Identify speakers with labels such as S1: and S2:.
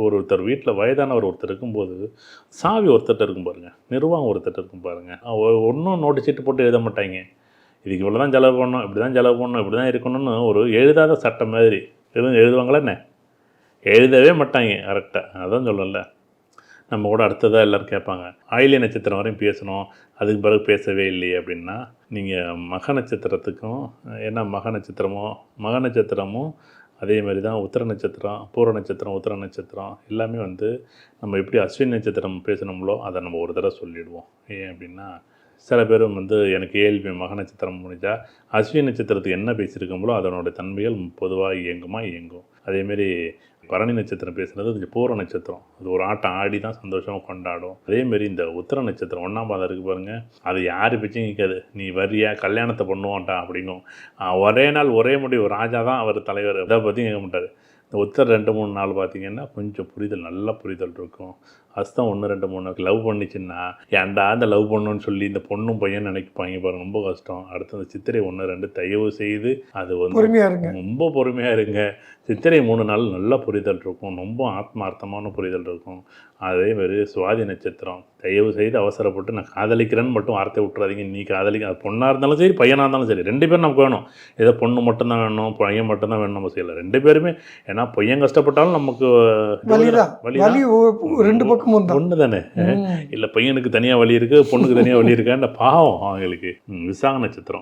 S1: ஒருத்தர் வீட்டில் வயதானவர் ஒருத்தர் இருக்கும்போது சாவி ஒருத்தர்கிட்ட இருக்கும் பாருங்கள், நிர்வாகம் ஒருத்தர்கிட்ட இருக்கும் பாருங்கள். ஒன்றும் நோட்டு சீட்டு போட்டு எழுத மாட்டாங்க. இதுக்கு இவ்வளோ தான் செலவு பண்ணணும், இப்படி தான் செலவு பண்ணணும், இப்படி தான் இருக்கணும்னு ஒரு எழுதாத சட்டம் மாதிரி எழுதுவாங்களா என்ன? எழுதவே மாட்டாங்க கரெக்டாக. அதான் சொல்லல. நம்ம கூட அடுத்ததாக எல்லோரும் கேட்பாங்க, ஆயில்ய நட்சத்திரம் வரையும் பேசணும், அதுக்கு பிறகு பேசவே இல்லையே அப்படின்னா, நீங்கள் மக நட்சத்திரத்துக்கும் என்ன மக நட்சத்திரமும் அதே மாதிரி தான் உத்திர நட்சத்திரம், பூர நட்சத்திரம், உத்திர நட்சத்திரம் எல்லாமே நம்ம எப்படி அஸ்வினி நட்சத்திரம் பேசணுங்களோ அதை நம்ம ஒரு தடவை சொல்லிவிடுவோம். ஏன் அப்படின்னா, சில பேர் எனக்கு ஏஎல்பி மக நட்சத்திரம் முடிஞ்சா அஸ்வினி நட்சத்திரத்துக்கு என்ன பேசியிருக்கோங்களோ அதனுடைய தன்மைகள் பொதுவாக இயங்கும். அதேமாரி பரணி நட்சத்திரம் பேசுகிறது கொஞ்சம் பூர நட்சத்திரம், அது ஒரு ஆட்டம் ஆடி தான் சந்தோஷமாக கொண்டாடும். அதேமாரி இந்த உத்திர நட்சத்திரம் 1ஆம் பாதம் இருக்குது பாருங்கள், அது யார் பேச்சும் கேட்காது. நீ வரியா கல்யாணத்தை பண்ணுவான்டா அப்படின்னும். ஒரே நாள் ஒரே முடிவு, ராஜா தான் அவர் தலைவர், அதை பற்றி கேட்க மாட்டார். இந்த உத்தர் 2, 3 நாள் பார்த்திங்கன்னா கொஞ்சம் புரிதல், நல்ல புரிதல் இருக்கும். அஸ்தம் 1, 2, 3 லவ் பண்ணிச்சுன்னா ஏன்டா இந்த லவ் பண்ணணும்னு சொல்லி இந்த பொண்ணும் பையன் நினைப்பாங்க பாருங்க, ரொம்ப கஷ்டம். அடுத்து அந்த சித்திரை 1, 2 தயவு செய்து அது ரொம்ப பொறுமையாக இருங்க. சித்திரை 3 நாள் நல்ல புரிதல் இருக்கும், ரொம்ப ஆத்மார்த்தமான புரிதல் இருக்கும். அதேமாதிரி சுவாதி நட்சத்திரம், தயவு செய்து அவசரப்பட்டு நான் காதலிக்கிறேன்னு மட்டும் வார்த்தை விட்டுறாதீங்க. நீ காதலிக்க, அது பொண்ணாக இருந்தாலும் சரி பையனாக இருந்தாலும் சரி, 2 பேரும் நமக்கு வேணும். ஏதோ பொண்ணு மட்டும்தான் வேணும், பையன் மட்டும்தான் வேணும் நம்ம செய்யலை, 2 பேருமே. ஏன்னா பையன் கஷ்டப்பட்டாலும் நமக்கு வலி
S2: 2 பக்கமும்
S1: ஒன்று தானே. இல்லை பையனுக்கு தனியாக வலி இருக்குது, பொண்ணுக்கு தனியாக வலி இருக்கான்ற பாவம் அவங்களுக்கு. விசாக நட்சத்திரம்